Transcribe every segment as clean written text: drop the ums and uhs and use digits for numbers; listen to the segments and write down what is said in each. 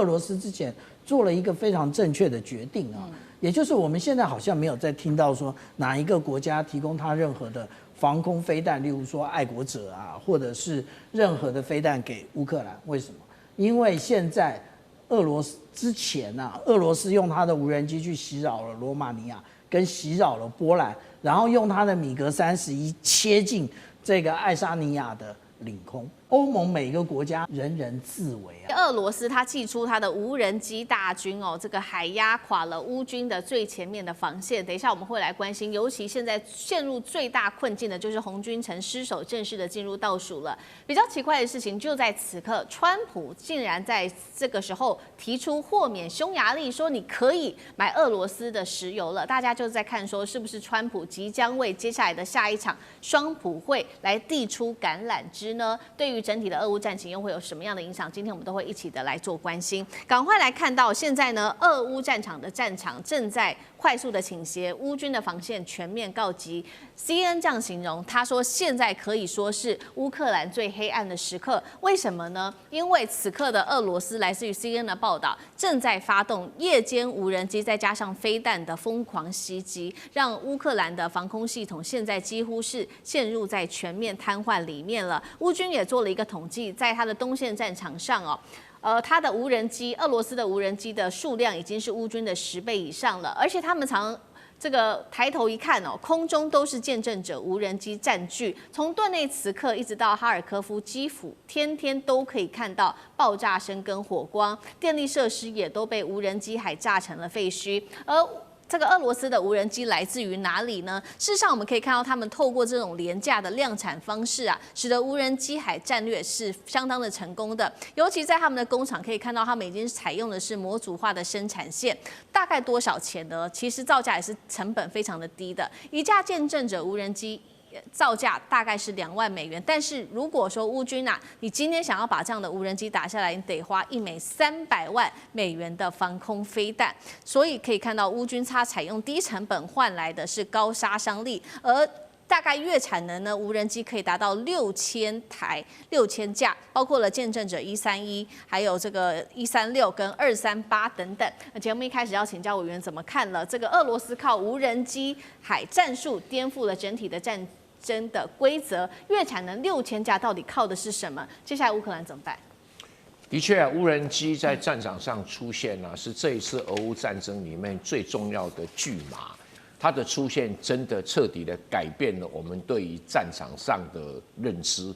俄罗斯之前做了一个非常正确的决定啊，也就是我们现在好像没有再听到说哪一个国家提供他任何的防空飞弹，例如说爱国者啊，或者是任何的飞弹给乌克兰。为什么？因为现在俄罗斯之前啊，俄罗斯用他的无人机去袭扰了罗马尼亚，跟袭扰了波兰，然后用他的米格31切进这个爱沙尼亚的领空。欧盟每一个国家人人自危啊。俄罗斯它祭出它的无人机大军哦，这个还压垮了乌军的最前面的防线。等一下我们会来关心，尤其现在陷入最大困境的就是红军城失守正式的进入倒数了。比较奇怪的事情就在此刻，川普竟然在这个时候提出豁免匈牙利，说你可以买俄罗斯的石油了。大家就在看说，是不是川普即将为接下来的下一场双普会来递出橄榄枝呢？对于整体的俄乌战情又会有什么样的影响？今天我们都会一起的来做关心。赶快来看到现在呢，俄乌战场的战场正在快速的倾斜，乌军的防线全面告急。CNN 这样形容，他说现在可以说是乌克兰最黑暗的时刻。为什么呢？因为此刻的俄罗斯，来自于 CNN 的报道，正在发动夜间无人机再加上飞弹的疯狂袭击，让乌克兰的防空系统现在几乎是陷入在全面瘫痪里面了。乌军也做了一个统计，在他的东线战场上他的无人机，俄罗斯的无人机的数量已经是乌军的10倍以上了，而且他们这个抬头一看空中都是见证者无人机占据，从顿内茨克一直到哈尔科夫、基辅，天天都可以看到爆炸声跟火光，电力设施也都被无人机海炸成了废墟，而这个俄罗斯的无人机来自于哪里呢？事实上，我们可以看到他们透过这种廉价的量产方式啊，使得无人机海战略是相当的成功的。尤其在他们的工厂可以看到，他们已经采用的是模组化的生产线。大概多少钱呢？其实造价也是成本非常的低的，一架见证者无人机造价大概是2万美元，但是如果说乌军你今天想要把这样的无人机打下来，你得花1枚300万美元的防空飞弹，所以可以看到乌军它采用低成本换来的是高杀伤力，而大概月产能呢，无人机可以达到6000架，包括了见证者131，还有这个136跟238等等。节目一开始要请教委员怎么看了这个俄罗斯靠无人机海战术颠覆了整体的战争的规则，月产能6000架到底靠的是什么？接下来乌克兰怎么办？的确，无人机在战场上出现是这一次俄乌战争里面最重要的巨马。它的出现真的彻底的改变了我们对于战场上的认知。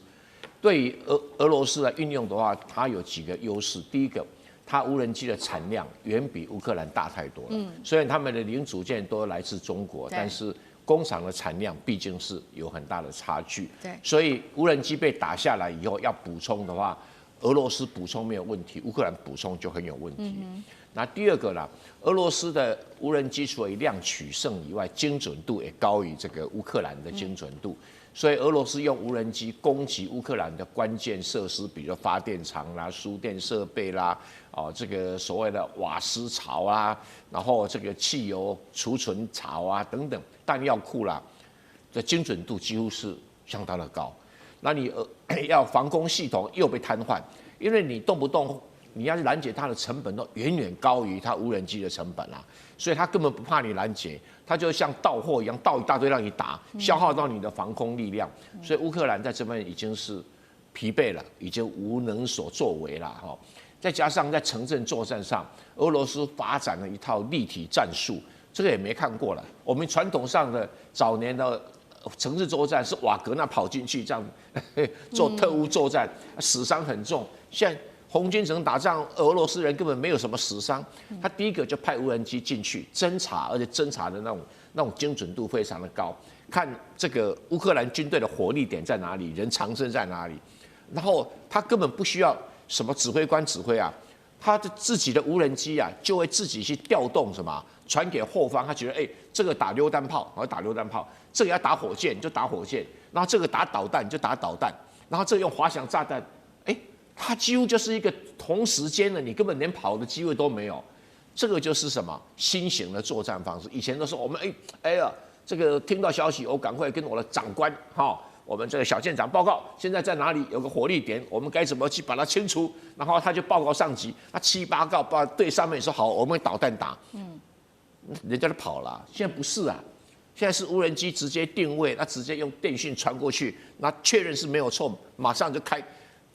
对于俄罗斯来运用的话，它有几个优势。第一个，它无人机的产量远比乌克兰大太多了。虽然他们的零组件都来自中国，但是工厂的产量毕竟是有很大的差距。所以无人机被打下来以后要补充的话，俄罗斯补充没有问题，乌克兰补充就很有问题。那第二个啦，俄罗斯的无人机除了以量取胜以外，精准度也高于这个乌克兰的精准度，所以俄罗斯用无人机攻击乌克兰的关键设施，比如发电厂啦、输电设备啦、这个所谓的瓦斯槽啊，然后这个汽油储存槽啊等等，弹药库啦的精准度几乎是相当的高。那你要防空系统又被瘫痪，因为你动不动你要拦截它的成本都远远高于它无人机的成本啦，所以它根本不怕你拦截，它就像盗货一样，盗一大堆让你打，消耗到你的防空力量。所以乌克兰在这边已经是疲惫了，已经无能所作为了哈。再加上在城镇作战上，俄罗斯发展了一套立体战术，这个也没看过了。我们传统上的早年的城市作战是瓦格纳跑进去这样做特务作战，死伤很重。现在红军城打仗，俄罗斯人根本没有什么死伤。他第一个就派无人机进去侦察，而且侦察的那种精准度非常的高，看这个乌克兰军队的火力点在哪里，人藏身在哪里。然后他根本不需要什么指挥官指挥啊，他的自己的无人机啊就会自己去调动什么，传给后方。他觉得这个打榴弹炮，然后打榴弹炮；这个要打火箭就打火箭，然后这个打导弹就打导弹，然后这个用滑翔炸弹，它几乎就是一个同时间的，你根本连跑的机会都没有。这个就是什么新型的作战方式。以前都是我们这个听到消息，我赶快跟我的长官我们这个小舰长报告，现在在哪里有个火力点，我们该怎么去把它清除？然后他就报告上级，那7、8告报对上面说好，我们导弹打，人家都跑了。现在不是啊，现在是无人机直接定位，那直接用电讯传过去，那确认是没有错，马上就开，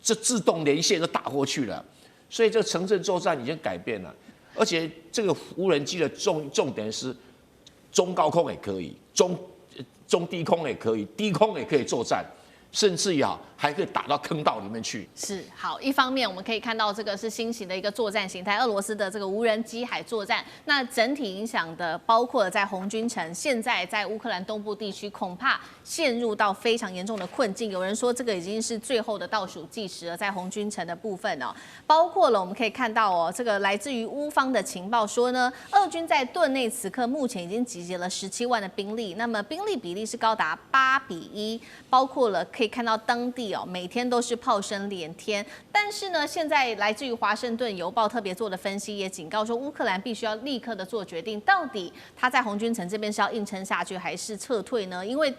这自动连线就打过去了。所以这个城镇作战已经改变了，而且这个无人机的重点是中高空也可以，中低空也可以，低空也可以作战，甚至还可以打到坑道里面去。是好，一方面我们可以看到这个是新型的一个作战形态，俄罗斯的这个无人机海作战，那整体影响的包括了在红军城，现在在乌克兰东部地区恐怕陷入到非常严重的困境。有人说这个已经是最后的倒数计时了，在红军城的部分哦，包括了我们可以看到哦，这个来自于乌方的情报说呢，俄军在顿内此刻目前已经集结了17万的兵力，那么兵力比例是高达8:1，包括了可以看到当地哦每天都是炮声连天。但是呢，现在来自于华盛顿邮报特别做的分析也警告说，乌克兰必须要立刻的做决定，到底他在红军城这边是要硬撑下去还是撤退呢？因为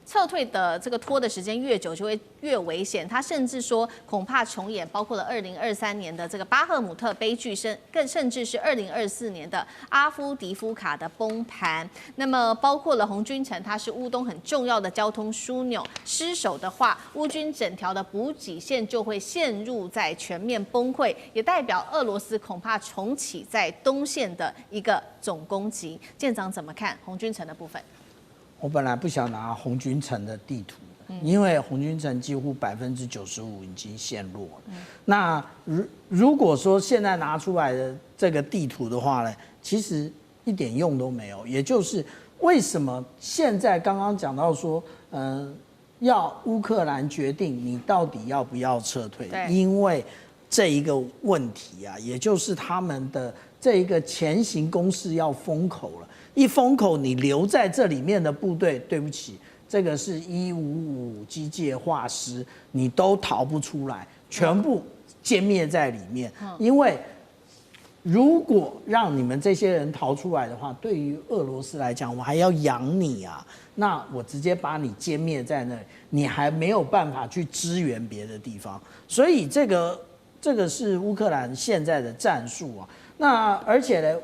撤退的这个拖的时间越久，就会越危险。他甚至说，恐怕重演包括了2023年的这个巴赫姆特悲剧，甚至是2024年的阿夫迪夫卡的崩盘。那么，包括了红军城，它是乌东很重要的交通枢纽，失守的话，乌军整条的补给线就会陷入在全面崩溃，也代表俄罗斯恐怕重启在东线的一个总攻击。舰长怎么看红军城的部分？我本来不想拿红军城的地图，因为红军城几乎95%已经陷落了。那如果说现在拿出来的这个地图的话呢，其实一点用都没有。也就是为什么现在刚刚讲到说，要乌克兰决定你到底要不要撤退，因为这一个问题啊，也就是他们的这一个前行攻势要封口了。一封口，你留在这里面的部队，对不起，这个是155机械化师，你都逃不出来，全部歼灭在里面。因为如果让你们这些人逃出来的话，对于俄罗斯来讲，我还要养你啊，那我直接把你歼灭在那里，你还没有办法去支援别的地方。所以这个是乌克兰现在的战术啊。那而且呢？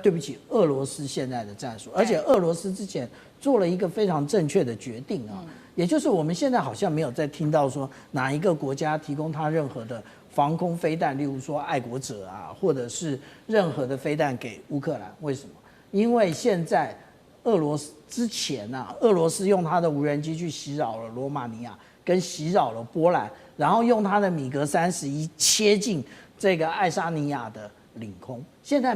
对不起，俄罗斯现在的战术，而且俄罗斯之前做了一个非常正确的决定啊，也就是我们现在好像没有再听到说哪一个国家提供他任何的防空飞弹，例如说爱国者啊，或者是任何的飞弹给乌克兰。为什么？因为现在俄罗斯之前啊，俄罗斯用他的无人机去袭扰了罗马尼亚，跟袭扰了波兰，然后用他的米格31切进这个爱沙尼亚的领空。现在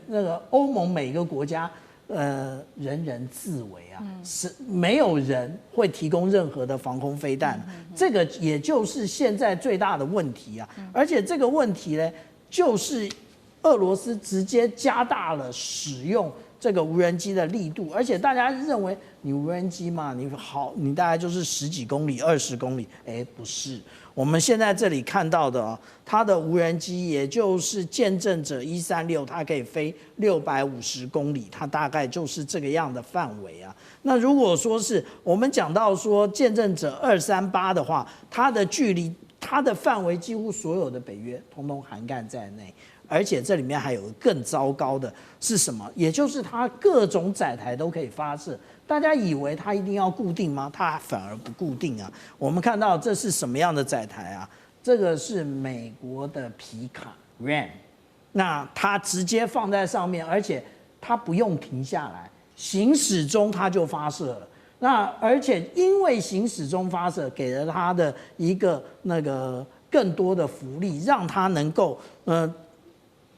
那个欧盟每一个国家，人人自危啊，是没有人会提供任何的防空飞弹，这个也就是现在最大的问题啊。而且这个问题呢，就是俄罗斯直接加大了使用这个无人机的力度，而且大家认为你无人机嘛，你大概就是10几公里、20公里，不是。我们现在这里看到的它的无人机，也就是见证者136，它可以飞650公里，它大概就是这个样的范围啊。那如果说是我们讲到说见证者238的话，它的距离、它的范围几乎所有的北约统统涵盖在内。而且这里面还有更糟糕的是什么？也就是它各种载台都可以发射。大家以为它一定要固定吗？它反而不固定啊。我们看到这是什么样的载台啊？这个是美国的皮卡 RAM， 那它直接放在上面，而且它不用停下来，行驶中它就发射了。那而且因为行驶中发射，给了它的一个更多的浮力，让它能够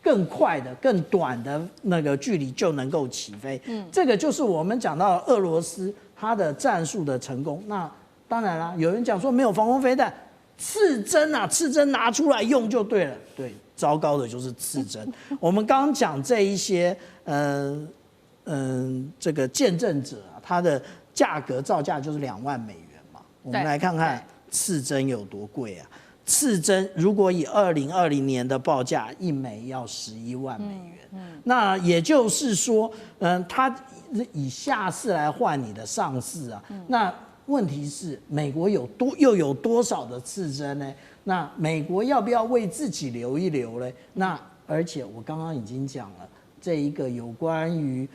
更快的、更短的距离就能够起飞。这个就是我们讲到俄罗斯它的战术的成功。那当然啦，有人讲说没有防空飞弹，刺针啊，刺针拿出来用就对了。对，糟糕的就是刺针。我们刚刚讲这一些，这个见证者啊，它的价格造价就是2万美元嘛。我们来看看刺针有多贵啊。刺针如果以2020年的报价，1枚要11万美元。那也就是说，它以下士来换你的上士啊。那问题是美国又有多少的刺针呢？那美国要不要为自己留一留呢？那而且我刚刚已经讲了，这一个有关于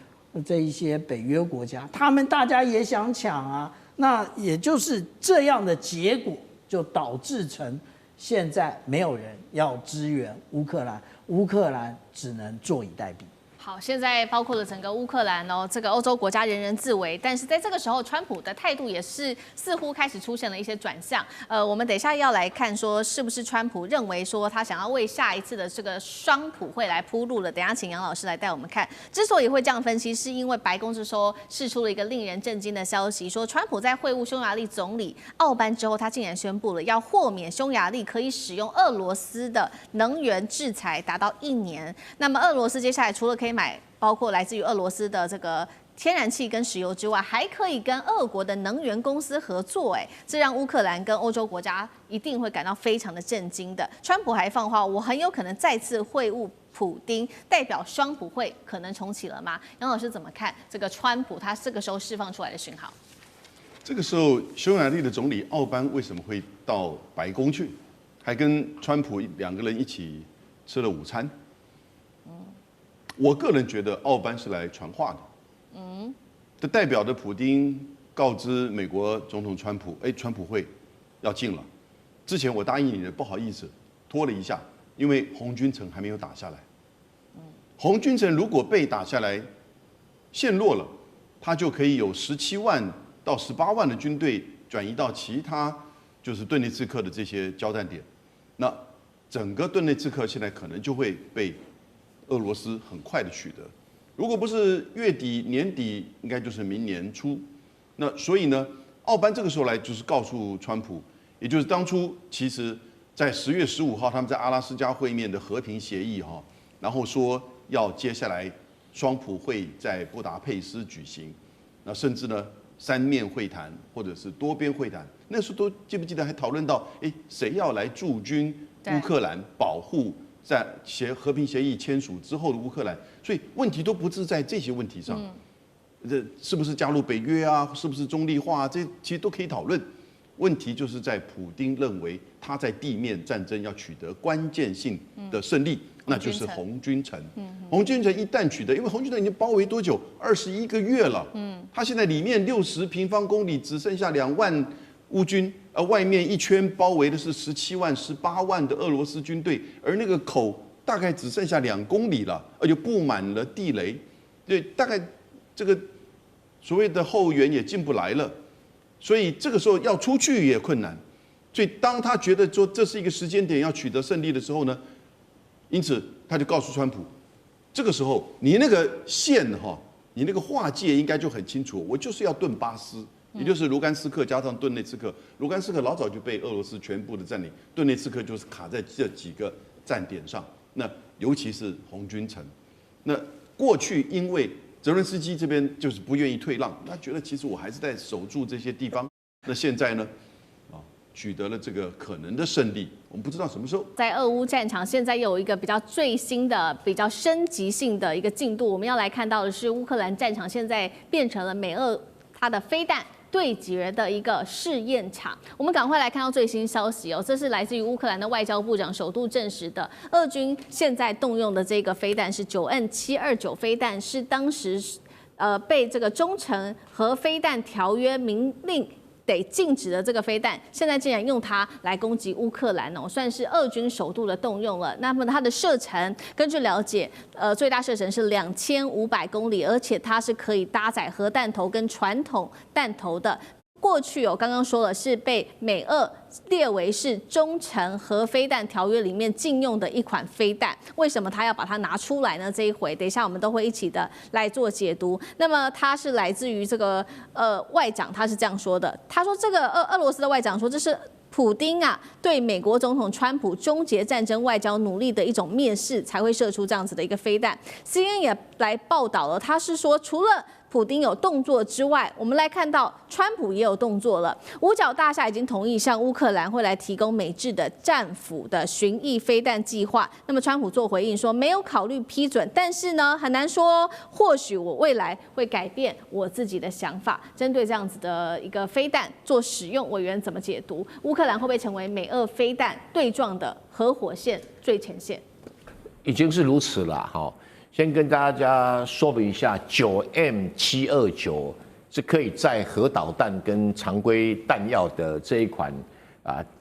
这一些北约国家，他们大家也想抢啊。那也就是这样的结果，就导致成现在没有人要支援乌克兰，乌克兰只能坐以待毙。好，现在包括了整个乌克兰哦，这个欧洲国家人人自危，但是在这个时候，川普的态度也是似乎开始出现了一些转向。我们等一下要来看说，是不是川普认为说他想要为下一次的这个双普会来铺路了？等一下请杨老师来带我们看。之所以会这样分析，是因为白宫这时候释出了一个令人震惊的消息，说川普在会晤匈牙利总理奥班之后，他竟然宣布了要豁免匈牙利可以使用俄罗斯的能源制裁达到1年。那么俄罗斯接下来除了可以买包括来自于俄罗斯的这个天然气跟石油之外，还可以跟俄国的能源公司合作，这让乌克兰跟欧洲国家一定会感到非常的震惊的。川普还放话，我很有可能再次会晤普丁，代表双普会可能重启了吗？杨老师怎么看这个川普他这个时候释放出来的讯号？这个时候，匈牙利的总理奥班为什么会到白宫去，还跟川普2个人一起吃了午餐？我个人觉得奥班是来传话的，这代表着普丁告知美国总统川普，川普会要进了。之前我答应你的，不好意思，拖了一下，因为红军城还没有打下来。红军城如果被打下来，陷落了，他就可以有17万到18万的军队转移到其他就是顿涅茨克的这些交战点，那整个顿涅茨克现在可能就会被俄罗斯很快的取得，如果不是月底年底，应该就是明年初。那所以呢，奥班这个时候来就是告诉川普，也就是当初其实在10月15号他们在阿拉斯加会面的和平协议然后说要接下来双普会在布达佩斯举行，那甚至呢3面会谈或者是多边会谈，那时候都记不记得还讨论到，谁要来驻军乌克兰保护？在和平协议签署之后的乌克兰，所以问题都不是在这些问题上，这是不是加入北约啊，是不是中立化啊，这其实都可以讨论。问题就是在普丁认为他在地面战争要取得关键性的胜利，那就是红军城。红军城一旦取得，因为红军城已经包围多久？21个月了。他现在里面60平方公里只剩下2万乌军。外面一圈包围的是17万、18万的俄罗斯军队，而那个口大概只剩下2公里了，而且布满了地雷，对，大概这个所谓的后援也进不来了，所以这个时候要出去也困难。所以当他觉得说这是一个时间点要取得胜利的时候呢，因此他就告诉川普，这个时候你那个线你那个划界应该就很清楚，我就是要顿巴斯。也就是卢甘斯克加上顿涅茨克，卢甘斯克老早就被俄罗斯全部的占领，顿涅茨克就是卡在这几个站点上。那尤其是红军城，那过去因为泽伦斯基这边就是不愿意退让，他觉得其实我还是在守住这些地方。那现在呢，取得了这个可能的胜利，我们不知道什么时候。在俄乌战场，现在有一个比较最新的、比较升级性的一个进度，我们要来看到的是乌克兰战场现在变成了美俄它的飞弹对决的一个试验场。我们赶快来看到最新消息这是来自于乌克兰的外交部长首度证实的，俄军现在动用的这个飞弹是9N729飞弹，是当时被这个中程核飞弹条约明令得禁止的这个飞弹，现在竟然用它来攻击乌克兰算是俄军首度的动用了。那么它的射程，根据了解，最大射程是2500公里，而且它是可以搭载核弹头跟传统弹头的。过去刚刚说了，是被美俄列为是中程核飞弹条约里面禁用的一款飞弹。为什么他要把它拿出来呢？这一回，等一下我们都会一起的来做解读。那么它是来自于这个外长，他是这样说的，他说这个俄罗斯的外长说，这是普丁对美国总统川普终结战争外交努力的一种蔑视，才会射出这样子的一个飞弹。CNN 也来报道了，他是说除了普丁有动作之外，我们来看到川普也有动作了。五角大厦已经同意向乌克兰会来提供美制的战斧的巡弋飞弹计划。那么川普做回应说没有考虑批准，但是呢很难说，或许我未来会改变我自己的想法。针对这样子的一个飞弹做使用，委员怎么解读？乌克兰会不会成为美俄飞弹对撞的核火线最前线？已经是如此了哈。先跟大家说明一下，9M729是可以载核导弹跟常规弹药的这一款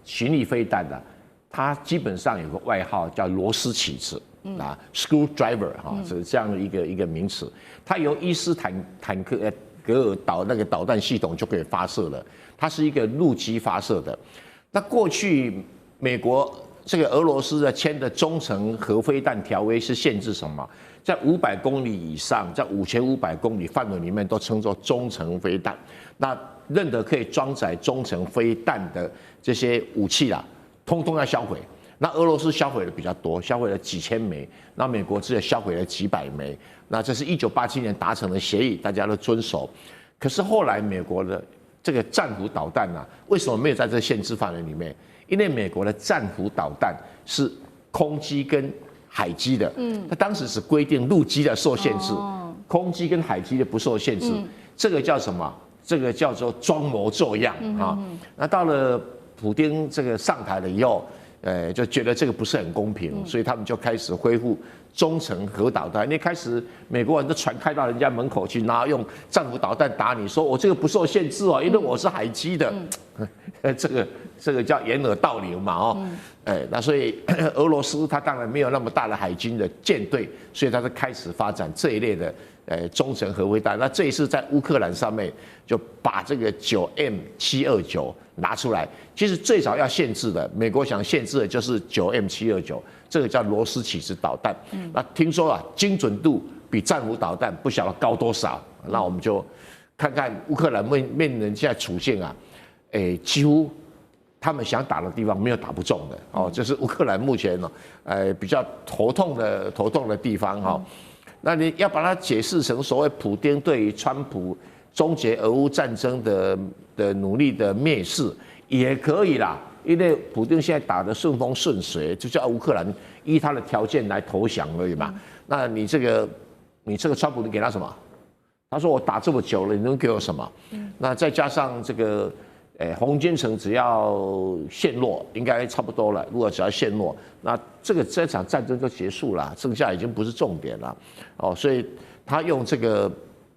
巡弋飞弹的，它基本上有个外号叫螺丝起子，screwdriver 哈，是这样的一个名词。它由伊斯坦克格尔那个导弹系统就可以发射了，它是一个陆基发射的。那过去美国这个俄罗斯签的中程核飞弹条约是限制什么？在500公里以上，在5500公里范围里面都称作中程飞弹。那任何可以装载中程飞弹的这些武器啦，通通要销毁。那俄罗斯销毁的比较多，销毁了几千枚，那美国只有销毁了几百枚。那这是1987年达成的协议，大家都遵守。可是后来美国的这个战斧导弹啊，为什么没有在这限制范围里面？因为美国的战斧导弹是空机跟海基的，它当时只规定陆基的受限制，空机跟海基的不受限制。这个叫什么？这个叫做装模作样啊。那到了普丁这个上台了以后，就觉得这个不是很公平，所以他们就开始恢复中程核导弹。因为开始美国人都船开到人家门口去，然后用战斧导弹打你，说我这个不受限制哦，因为我是海基的。这个叫掩耳盗铃嘛哦，那所以俄罗斯它当然没有那么大的海军的舰队，所以它就开始发展这一类的中程核飞弹。那这一次在乌克兰上面就把这个9M729拿出来。其实最早要限制的，美国想限制的就是 9M729，这个叫螺丝起子导弹。那听说啊，精准度比战斧导弹不晓得高多少。那我们就看看乌克兰面临现在处境啊。几乎他们想打的地方没有打不中的哦，这是乌克兰目前呢，比较头痛的地方哈。那你要把它解释成所谓普丁对于川普终结俄乌战争的努力的蔑视也可以啦，因为普丁现在打得顺风顺水，就叫乌克兰依他的条件来投降而已嘛。那你这个川普你给他什么？他说我打这么久了，你能给我什么？那再加上这个。红军城只要陷落，应该差不多了。如果只要陷落，那这场战争就结束了，剩下已经不是重点了。哦，所以他用这个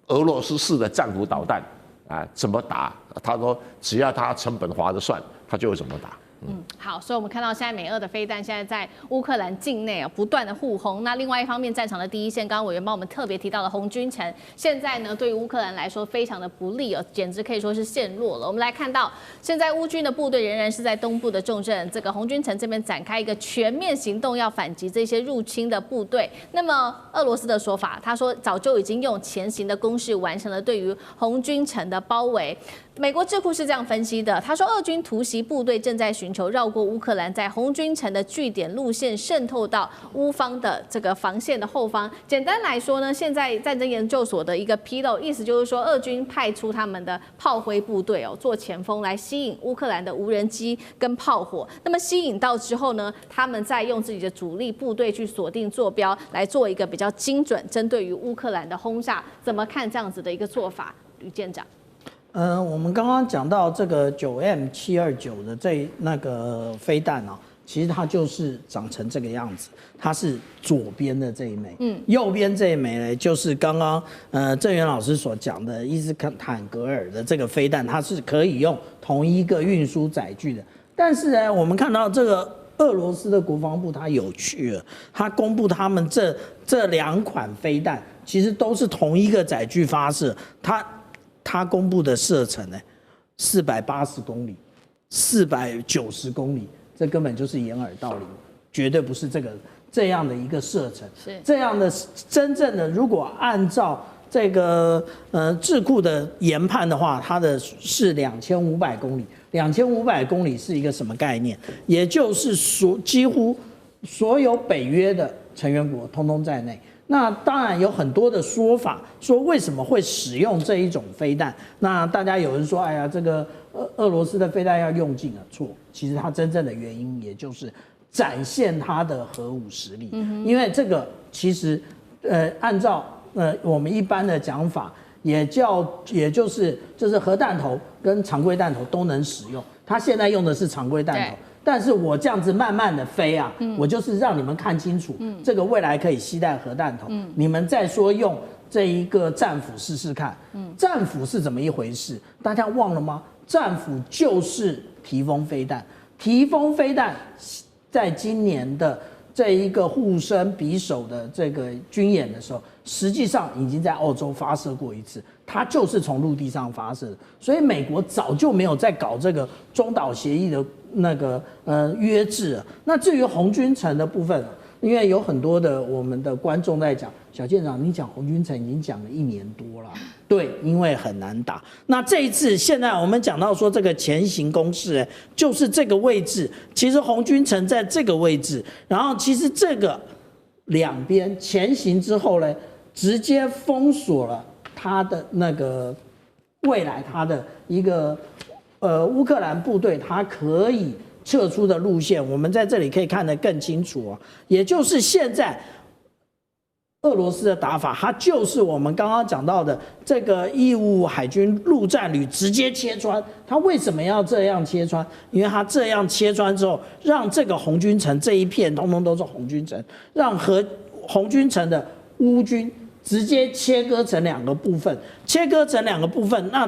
俄罗斯式的战斧导弹啊，怎么打？他说只要他成本划得算，他就会怎么打。好，所以我们看到现在美俄的飞弹现在在乌克兰境内不断的互轰。那另外一方面，战场的第一线，刚刚委员帮我们特别提到了红军城，现在呢对于乌克兰来说非常的不利简直可以说是陷落了。我们来看到，现在乌军的部队仍然是在东部的重镇这个红军城这边展开一个全面行动，要反击这些入侵的部队。那么俄罗斯的说法，他说早就已经用前行的攻势完成了对于红军城的包围。美国智库是这样分析的，他说俄军突袭部队正在寻求绕过乌克兰在红军城的据点路线，渗透到乌方的这个防线的后方。简单来说呢，现在战争研究所的一个披露，意思就是说，俄军派出他们的炮灰部队做前锋来吸引乌克兰的无人机跟炮火。那么吸引到之后呢，他们再用自己的主力部队去锁定坐标，来做一个比较精准针对于乌克兰的轰炸。怎么看这样子的一个做法，吕舰长？我们刚刚讲到这个9M729的那个飞弹啊，其实它就是长成这个样子，它是左边的这一枚，右边这一枚呢，就是刚刚郑源老师所讲的伊斯坦格尔的这个飞弹，它是可以用同一个运输载具的。但是呢，我们看到这个俄罗斯的国防部它有趣了，它公布他们这两款飞弹其实都是同一个载具发射，他公布的射程呢，480公里，490公里，这根本就是掩耳盗铃，绝对不是这样的一个射程。是这样的真正的，如果按照这个智库的研判的话，它的是2500公里。2500公里是一个什么概念？也就是几乎所有北约的成员国通通在内。那当然有很多的说法，说为什么会使用这一种飞弹？那大家有人说，哎呀，这个俄罗斯的飞弹要用尽了，错。其实它真正的原因，也就是展现它的核武实力。因为这个其实，按照我们一般的讲法，也就是核弹头跟常规弹头都能使用。它现在用的是常规弹头。但是我这样子慢慢的飞啊，我就是让你们看清楚，这个未来可以携带核弹头，你们再说用这一个战斧试试看。战斧是怎么一回事？大家忘了吗？战斧就是提风飞弹，提风飞弹在今年的这一个互生匕首的这个军演的时候，实际上已经在澳洲发射过一次，它就是从陆地上发射的，所以美国早就没有在搞这个中导协议的那个约制了。那至于红军城的部分，因为有很多的我们的观众在讲，小舰长你讲红军城已经讲了1年多了，对，因为很难打。那这一次现在我们讲到说这个前行攻势，就是这个位置，其实红军城在这个位置，然后其实这个两边前行之后呢，直接封锁了他的那个未来他的一个乌克兰部队它可以撤出的路线，我们在这里可以看得更清楚啊。也就是现在俄罗斯的打法，它就是我们刚刚讲到的这个义务海军陆战旅直接切穿。它为什么要这样切穿？因为它这样切穿之后，让这个红军城这一片通通都是红军城，让红军城的乌军直接切割成2个部分，那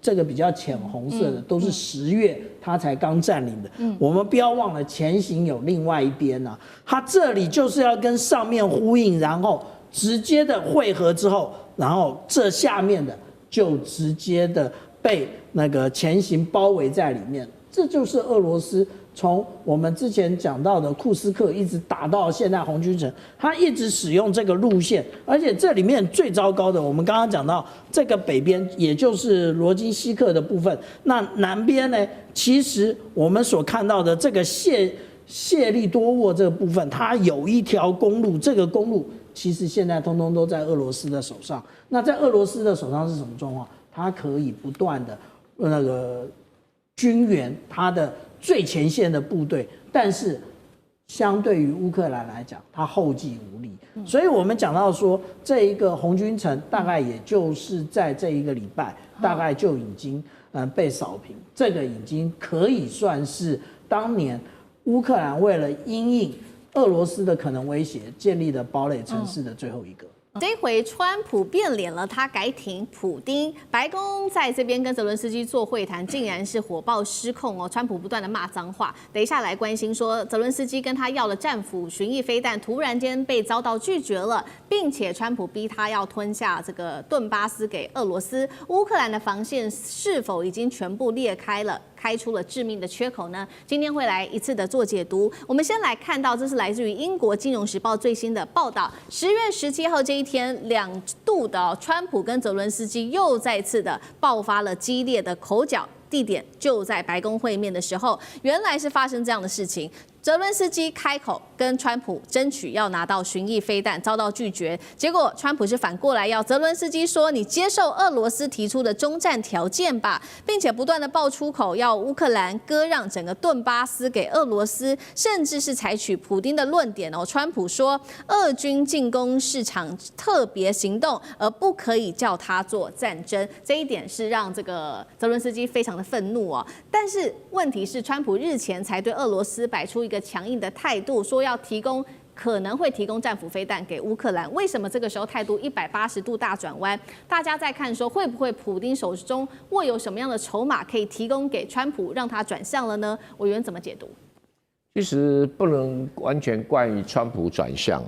这个比较浅红色的都是10月他才刚占领的。我们不要忘了前行有另外一边啊，他这里就是要跟上面呼应，然后直接的汇合之后，然后这下面的就直接的被那个前行包围在里面。这就是俄罗斯从我们之前讲到的库斯克一直打到现在红军城，他一直使用这个路线，而且这里面最糟糕的，我们刚刚讲到这个北边，也就是罗金西克的部分，那南边呢，其实我们所看到的这个谢利多沃这个部分，它有一条公路，这个公路其实现在通通都在俄罗斯的手上。那在俄罗斯的手上是什么状况？它可以不断的那个军援它的最前线的部队，但是相对于乌克兰来讲，它后继无力。所以我们讲到说，这一个红军城大概也就是在这一个礼拜，大概就已经被扫平。这个已经可以算是当年乌克兰为了因应俄罗斯的可能威胁建立的堡垒城市的最后一个。这回川普变脸了，他改挺普丁。白宫在这边跟泽伦斯基做会谈，竟然是火爆失控哦！川普不断的骂脏话。等一下来关心说，泽伦斯基跟他要了战斧巡弋飞弹，突然间被遭到拒绝了，并且川普逼他要吞下这个顿巴斯给俄罗斯。乌克兰的防线是否已经全部裂开了？开出了致命的缺口呢？今天会来一次的做解读。我们先来看到，这是来自于英国金融时报最新的报道。10月17号这一天，2度的川普跟泽伦斯基又再次的爆发了激烈的口角，地点就在白宫会面的时候，原来是发生这样的事情。泽伦斯基开口跟川普争取要拿到巡弋飞弹，遭到拒绝。结果川普是反过来要泽伦斯基说：“你接受俄罗斯提出的终战条件吧，并且不断的爆出口要乌克兰割让整个顿巴斯给俄罗斯，甚至是采取普丁的论点哦。川普说，俄军进攻是场特别行动，而不可以叫他做战争。这一点是让这个泽伦斯基非常的愤怒哦。但是问题是，川普日前才对俄罗斯摆出一个强硬的态度，说要可能会提供战斧飞弹给乌克兰。为什么这个时候态度180度大转弯？大家在看说，会不会普丁手中握有什么样的筹码可以提供给川普，让他转向了呢？委员怎么解读？其实不能完全怪川普转向。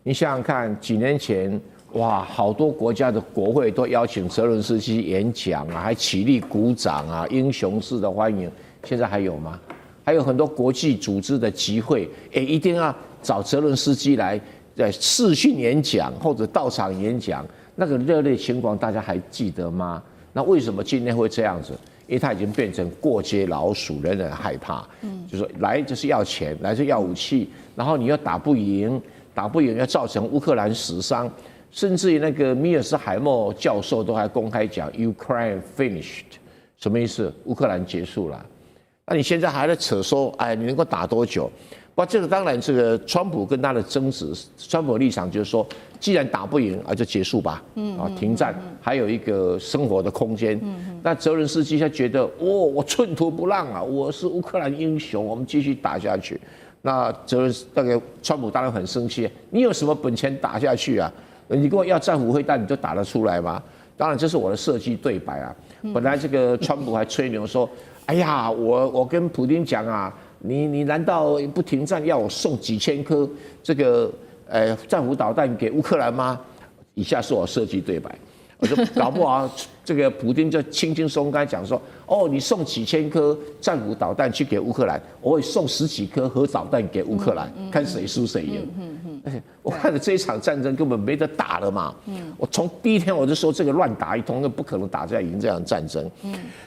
你想想看，几年前，哇，好多国家的国会都邀请泽伦斯基演讲啊，还起立鼓掌啊，英雄式的欢迎。现在还有吗？还有很多国际组织的集会，一定要找泽伦斯基来视讯演讲或者到场演讲，那个热烈情况大家还记得吗？那为什么今天会这样子？因为他已经变成过街老鼠，人人害怕。就是说来就是要钱，来就要武器，然后你又打不赢，打不赢要造成乌克兰死伤，甚至于那个米尔斯海默教授都还公开讲 Ukraine finished， 什么意思？乌克兰结束了。那你现在还在扯说，哎，你能够打多久？不，这个当然，这个川普跟他的争执，川普的立场就是说，既然打不赢啊，就结束吧，停战，还有一个生活的空间。那泽伦斯基他觉得，我寸土不让啊，我是乌克兰英雄，我们继续打下去。那那个川普当然很生气，你有什么本钱打下去啊？你跟我要战斧会弹，你就打得出来吗？当然，这是我的设计对白啊。本来这个川普还吹牛说，哎呀，我跟普丁讲啊。你难道不停战，要我送几千颗这个战斧导弹给乌克兰吗？以下是我设计对白，我说搞不好这个普丁就轻轻松松讲说，哦，你送几千颗战斧导弹去给乌克兰，我会送10几颗核导弹给乌克兰，看谁输谁赢。我看了这一场战争根本没得打了嘛。我从第一天我就说这个乱打一通，那不可能打下赢这样的战争。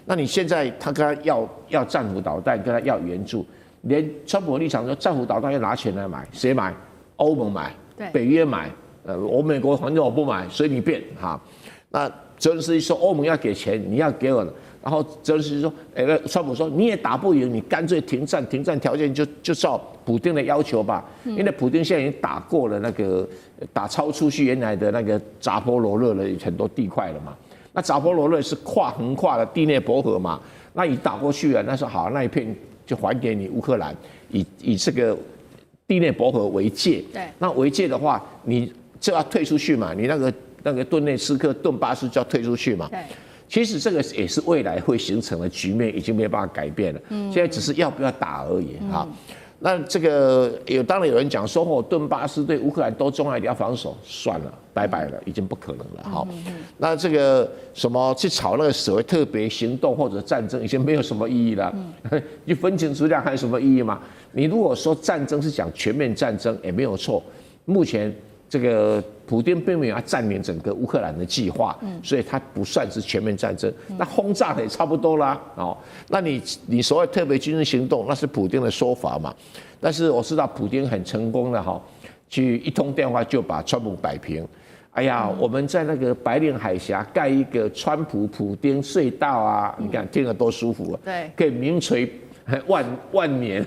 那你现在他跟他要战斧导弹，跟他要援助。连川普的立场说，战斧导弹要拿钱来买，谁买？欧盟买，北约买，我美国反正我不买，随你便哈。那泽连斯基说欧盟要给钱，你要给我，然后泽连斯基说，川普说你也打不赢，你干脆停战，停战条件就照普丁的要求吧，因为普丁现在已经打过了那个打超出去原来的那个扎波罗热的很多地块了嘛。那扎波罗热是横跨了第聂伯河嘛，那你打过去了，那说好那一片。就还给你乌克兰，以这个第聂伯河为界。对，那为界的话，你就要退出去嘛，你那个顿涅茨克、顿巴斯就要退出去嘛。对，其实这个也是未来会形成的局面，已经没办法改变了。现在只是要不要打而已哈。那这个当然有人讲说，顿巴斯对乌克兰都重要，一定要防守，算了，拜拜了，已经不可能了哈。那这个什么去炒那个所谓特别行动或者战争，已经没有什么意义了。你分清楚点还有什么意义吗？你如果说战争是讲全面战争，也没有错。目前这个普丁并没有要占领整个乌克兰的计划，所以他不算是全面战争。那轰炸的也差不多啦，哦，那你所谓特别军事行动，那是普丁的说法嘛。但是我知道普丁很成功的哈，去一通电话就把川普摆平。哎呀，我们在那个白令海峡盖一个川普普丁隧道啊，你看听了多舒服啊，对，可以名垂万年，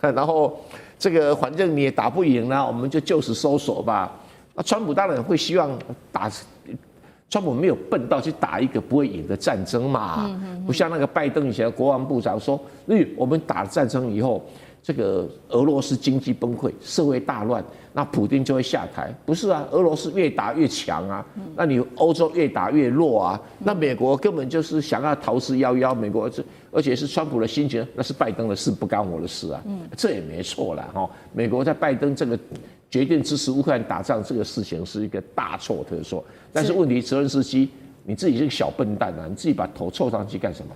然后。这个反正你也打不赢了，我们就此收手吧。那川普当然会希望川普没有笨到去打一个不会赢的战争嘛，不像那个拜登以前的国防部长说，我们打了战争以后，这个俄罗斯经济崩溃，社会大乱，那普丁就会下台。不是啊，俄罗斯越打越强啊，那你欧洲越打越弱啊，那美国根本就是想要逃之夭夭。美国而且是川普的心情，那是拜登的事，不干我的事啊，这也没错啦哈。美国在拜登这个决定支持乌克兰打仗这个事情是一个大错特错，但是问题泽连斯基你自己是个小笨蛋啊，你自己把头凑上去干什么？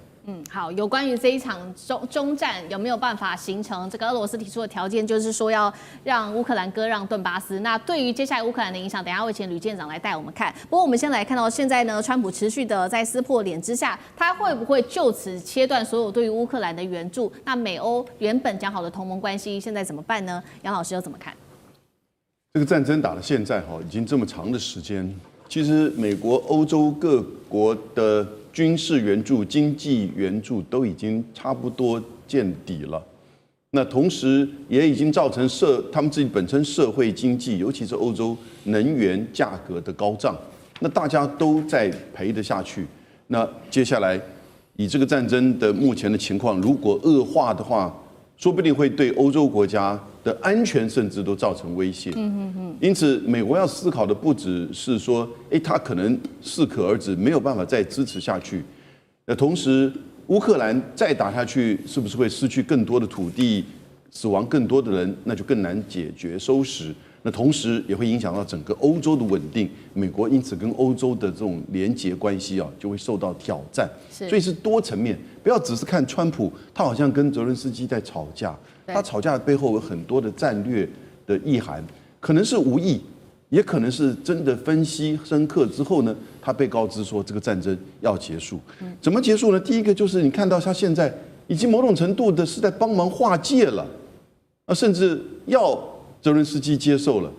好，有关于这一场中战有没有办法形成这个俄罗斯提出的条件，就是说要让乌克兰割让顿巴斯。那对于接下来乌克兰的影响，等一下会请吕舰长来带我们看。不过我们先来看到现在呢，川普持续的在撕破脸之下，他会不会就此切断所有对于乌克兰的援助？那美欧原本讲好的同盟关系，现在怎么办呢？杨老师又怎么看？这个战争打到现在已经这么长的时间，其实美国、欧洲各国的军事援助、经济援助都已经差不多见底了。那同时也已经造成他们自己本身社会经济，尤其是欧洲能源价格的高涨，那大家都在赔得下去。那接下来以这个战争的目前的情况，如果恶化的话，说不定会对欧洲国家的安全甚至都造成威胁。因此，美国要思考的不只是说，他可能适可而止，没有办法再支持下去。那同时，乌克兰再打下去，是不是会失去更多的土地，死亡更多的人，那就更难解决收拾。那同时也会影响到整个欧洲的稳定，美国因此跟欧洲的这种连结关系就会受到挑战。所以是多层面，不要只是看川普，他好像跟泽伦斯基在吵架，他吵架的背后有很多的战略的意涵，可能是无意，也可能是真的分析深刻之后呢，他被告知说这个战争要结束。怎么结束呢？第一个就是你看到他现在已经某种程度的是在帮忙划界了，甚至要泽伦斯基接受了。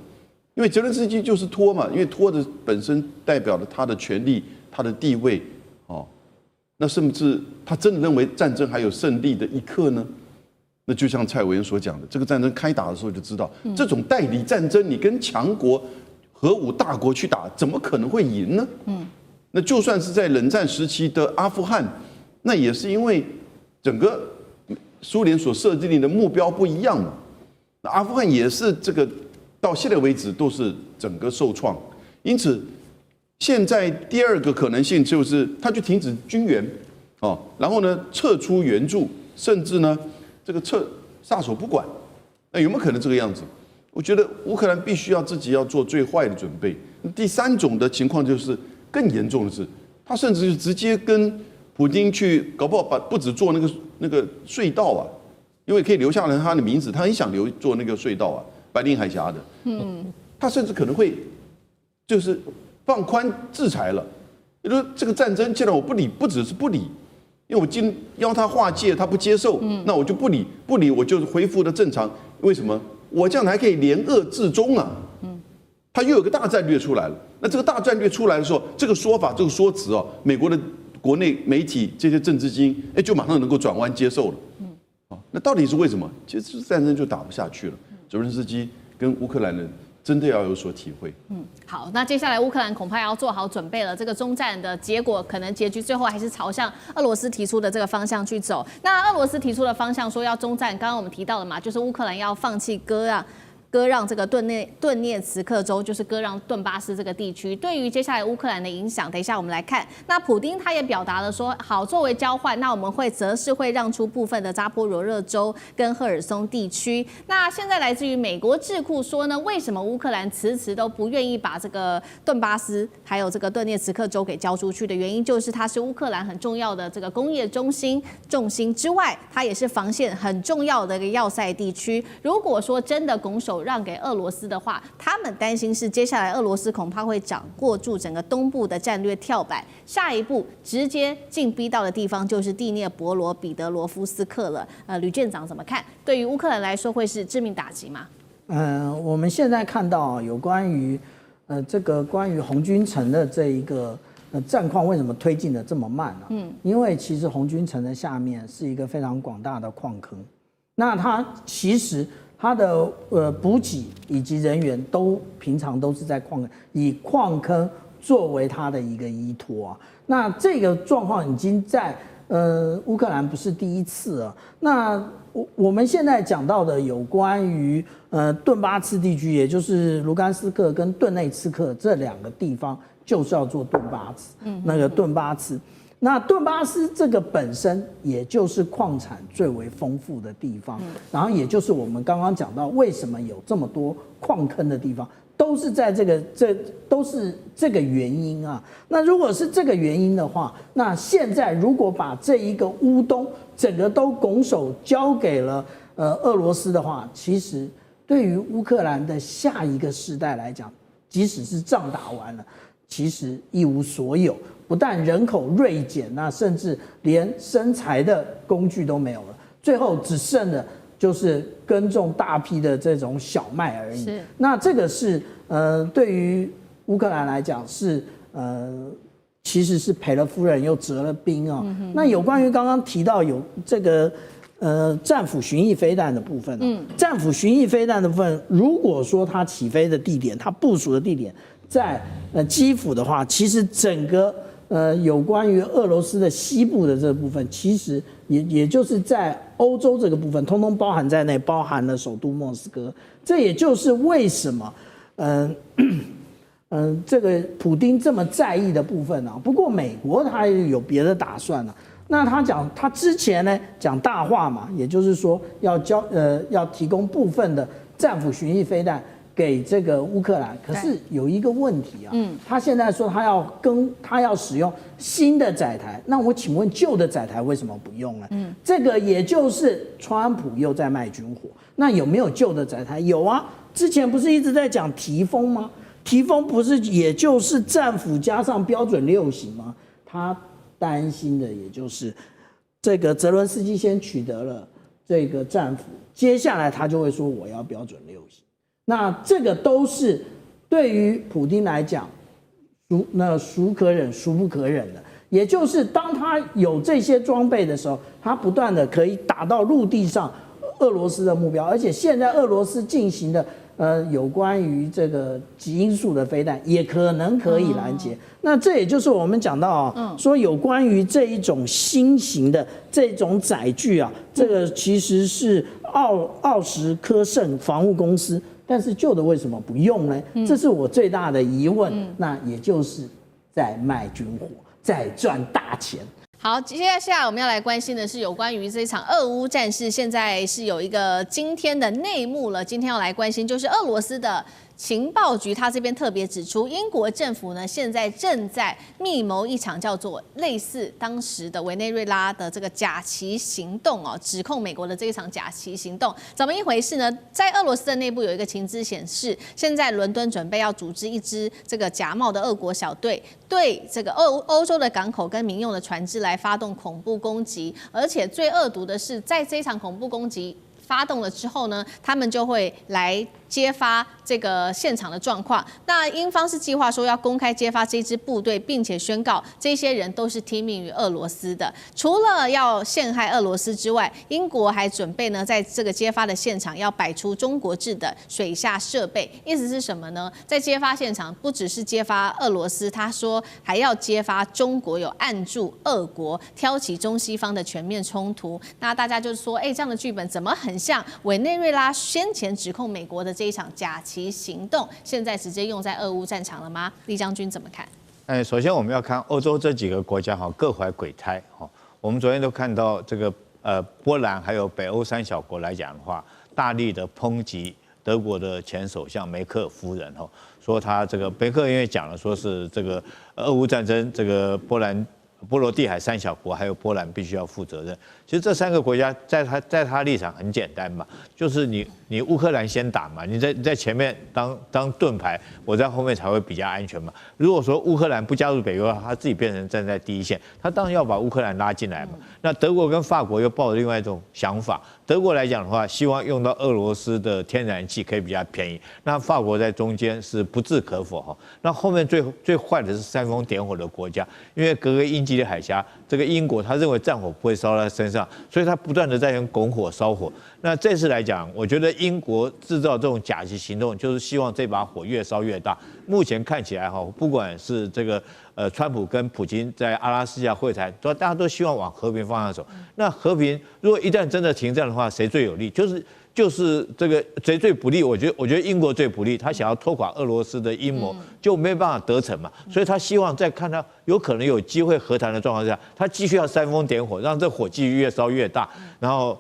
因为泽连斯基就是拖嘛，因为拖的本身代表了他的权力、他的地位，那甚至他真的认为战争还有胜利的一刻呢？那就像蔡委员所讲的，这个战争开打的时候就知道，这种代理战争，你跟强国、核武大国去打，怎么可能会赢呢？那就算是在冷战时期的阿富汗，那也是因为整个苏联所设定的目标不一样嘛。那阿富汗也是这个到现在为止都是整个受创，因此现在第二个可能性就是他就停止军援，然后呢撤出援助，甚至呢这个撒手不管。那有没有可能这个样子？我觉得乌克兰必须要自己要做最坏的准备。第三种的情况就是更严重的是，他甚至就直接跟普丁去，搞不好不止做那个隧道啊，因为可以留下来他的名字，他很想做那个隧道啊，白令海峡的。他甚至可能会就是放宽制裁了。也就是说这个战争既然我不理，不只是不理。因为我邀他划界，他不接受，那我就不理，我就恢复的正常。为什么？我这样还可以联俄制中啊。他又有个大战略出来了。那这个大战略出来的时候，这个说法、这个说辞美国的国内媒体这些政治精英，就马上能够转弯接受了。那到底是为什么？其实战争就打不下去了。泽连斯基跟乌克兰人真的要有所体会。好，那接下来乌克兰恐怕要做好准备了。这个终战的结果，可能结局最后还是朝向俄罗斯提出的这个方向去走。那俄罗斯提出的方向说要终战，刚刚我们提到了嘛，就是乌克兰要放弃割让这个顿涅茨克州，就是割让顿巴斯这个地区，对于接下来乌克兰的影响，等一下我们来看。那普丁他也表达了说，好，作为交换，那我们则是会让出部分的扎波罗热州跟赫尔松地区。那现在来自于美国智库说呢，为什么乌克兰迟迟都不愿意把这个顿巴斯还有这个顿涅茨克州给交出去的原因，就是它是乌克兰很重要的这个工业重心之外，它也是防线很重要的一个要塞地区。如果说真的拱手让给俄罗斯的话，他们担心是接下来俄罗斯恐怕会掌握住整个东部的战略跳板，下一步直接进逼到的地方就是第聂伯罗彼得罗夫斯克了。吕舰长怎么看？对于乌克兰来说会是致命打击吗？我们现在看到有关于关于红军城的这一个战况为什么推进的这么慢呢？因为其实红军城的下面是一个非常广大的矿坑，那它其实它的补给以及人员平常都是在以矿坑作为它的一个依托啊。那这个状况已经在乌克兰不是第一次了。那我们现在讲到的有关于顿巴斯地区，也就是卢甘斯克跟顿内茨克这两个地方，就是要做顿巴斯。那顿巴斯这个本身也就是矿产最为丰富的地方，然后也就是我们刚刚讲到为什么有这么多矿坑的地方，都是在都是这个原因啊。那如果是这个原因的话，那现在如果把这一个乌东整个都拱手交给了俄罗斯的话，其实对于乌克兰的下一个世代来讲，即使是仗打完了，其实一无所有。不但人口锐减，那甚至连生财的工具都没有了，最后只剩的就是耕种大批的这种小麦而已。那这个是对于乌克兰来讲是其实是赔了夫人又折了兵啊。那有关于刚刚提到有这个战斧巡弋飞弹的部分，战斧巡弋飞弹的部分，如果说它起飞的地点，它部署的地点在基辅的话，其实整个有关于俄罗斯的西部的这部分，其实也就是在欧洲这个部分，通通包含在内，包含了首都莫斯科。这也就是为什么这个普丁这么在意的部分啊。不过美国他有别的打算啊。那他之前呢讲大话嘛，也就是说要提供部分的战斧巡弋飞弹给这个乌克兰，可是有一个问题啊，他现在说他要使用新的载台，那我请问旧的载台为什么不用呢？这个也就是川普又在卖军火。那有没有旧的载台？有啊，之前不是一直在讲提风吗？提风不是也就是战斧加上标准6型吗？他担心的也就是这个泽伦斯基先取得了这个战斧，接下来他就会说我要标准6型。那这个都是对于普丁来讲，孰可忍孰不可忍的。也就是当他有这些装备的时候，他不断的可以打到陆地上俄罗斯的目标，而且现在俄罗斯进行的有关于这个极音速的飞弹也可能可以拦截。那这也就是我们讲到说有关于这一种新型的这种载具啊，这个其实是奥什科盛防务公司，但是旧的为什么不用呢？这是我最大的疑问。那也就是在卖军火，在赚大钱。好，接下来我们要来关心的是有关于这一场俄乌战事，现在是有一个今天的内幕了。今天要来关心就是俄罗斯的情报局，他这边特别指出，英国政府呢现在正在密谋一场叫做类似当时的委内瑞拉的这个假旗行动哦，指控美国的这一场假旗行动怎么一回事呢？在俄罗斯的内部有一个情资显示，现在伦敦准备要组织一支这个假冒的俄国小队，对这个欧洲的港口跟民用的船只来发动恐怖攻击，而且最恶毒的是，在这一场恐怖攻击发动了之后呢，他们就会来揭发这个现场的状况。那英方是计划说要公开揭发这支部队，并且宣告这些人都是听命于俄罗斯的。除了要陷害俄罗斯之外，英国还准备呢，在这个揭发的现场要摆出中国制的水下设备。意思是什么呢？在揭发现场不只是揭发俄罗斯，他说还要揭发中国有暗助俄国，挑起中西方的全面冲突。那大家就说，这样的剧本怎么很像委内瑞拉先前指控美国的这一场假旗行动，现在直接用在俄乌战场了吗？厉将军怎么看？首先我们要看欧洲这几个国家各怀鬼胎我们昨天都看到这个波兰还有北欧三小国来讲的话，大力的抨击德国的前首相梅克尔夫人说他这个梅克尔因为讲了说是这个俄乌战争，这个波罗的海三小国还有波兰必须要负责任。其实这三个国家在他立场很简单嘛，就是你乌克兰先打嘛，你在前面当盾牌，我在后面才会比较安全嘛。如果说乌克兰不加入北约的话，他自己变成站在第一线，他当然要把乌克兰拉进来嘛。那德国跟法国又抱着另外一种想法，德国来讲的话，希望用到俄罗斯的天然气可以比较便宜，那法国在中间是不置可否那后面最坏的是煽风点火的国家，因为隔个英吉利海峡，这个英国他认为战火不会烧到他身上，所以他不断的在用拱火烧火。那这次来讲，我觉得英国制造这种假旗行动，就是希望这把火越烧越大。目前看起来不管是这个川普跟普京在阿拉斯加会谈，大家都希望往和平方向走。那和平如果一旦真的停战的话，谁最有利？就是这个谁最不利？我觉得英国最不利，他想要拖垮俄罗斯的阴谋就没办法得逞嘛，所以他希望在看他有可能有机会和谈的状况下，他继续要煽风点火，让这火继续越烧越大。然后，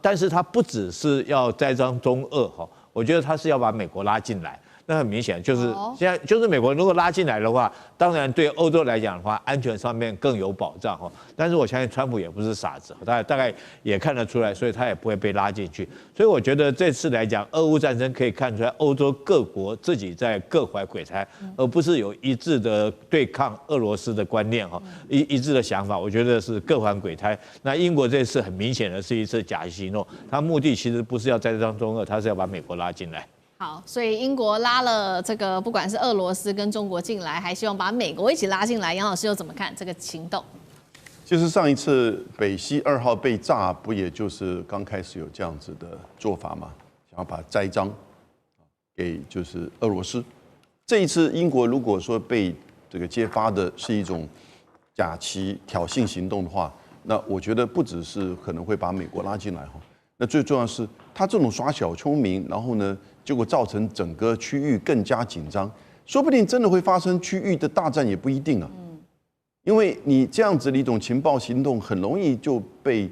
但是他不只是要栽赃中俄我觉得他是要把美国拉进来。那很明显就是现在就是美国如果拉进来的话，当然对欧洲来讲的话，安全上面更有保障但是我相信川普也不是傻子，大概也看得出来，所以他也不会被拉进去。所以我觉得这次来讲，俄乌战争可以看出来，欧洲各国自己在各怀鬼胎，而不是有一致的对抗俄罗斯的观念一致的想法。我觉得是各怀鬼胎。那英国这次很明显的是一次假行动，他目的其实不是要栽赃中俄，他是要把美国拉进来。好，所以英国拉了这个不管是俄罗斯跟中国进来，还希望把美国一起拉进来。杨老师又怎么看这个行动？就是上一次北溪2号被炸，不也就是刚开始有这样子的做法吗？想要把栽赃给就是俄罗斯。这一次英国如果说被这个揭发的是一种假旗挑衅行动的话，那我觉得不只是可能会把美国拉进来那最重要的是他这种耍小聪明，然后呢，结果造成整个区域更加紧张，说不定真的会发生区域的大战也不一定啊。因为你这样子的一种情报行动很容易就被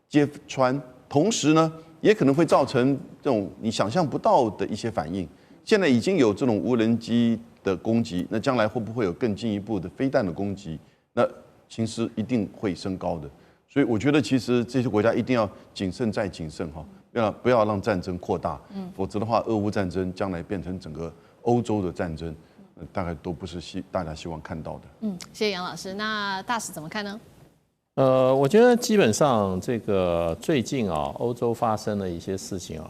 揭穿，同时呢，也可能会造成这种你想象不到的一些反应。现在已经有这种无人机的攻击，那将来会不会有更进一步的飞弹的攻击？那情势一定会升高的。所以我觉得，其实这些国家一定要谨慎再谨慎不要让战争扩大，否则的话，俄乌战争将来变成整个欧洲的战争，大概都不是大家希望看到的。谢谢杨老师。那大使怎么看呢？我觉得基本上这个最近欧洲发生的一些事情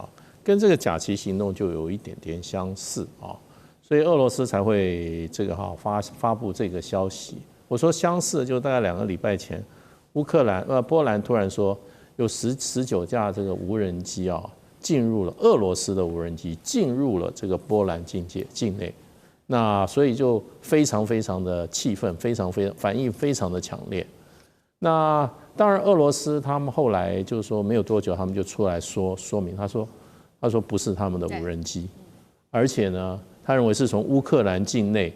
跟这个假旗行动就有一点点相似所以俄罗斯才会这个发布这个消息。我说相似，就大概2个礼拜前，波兰突然说有19架这个无人机啊，进入了俄罗斯的无人机进入了这个波兰境内，那所以就非常非常的气愤，反应非常的强烈。那当然，俄罗斯他们后来就是说没有多久，他们就出来说明，他说不是他们的无人机，而且呢，他认为是从乌克兰境内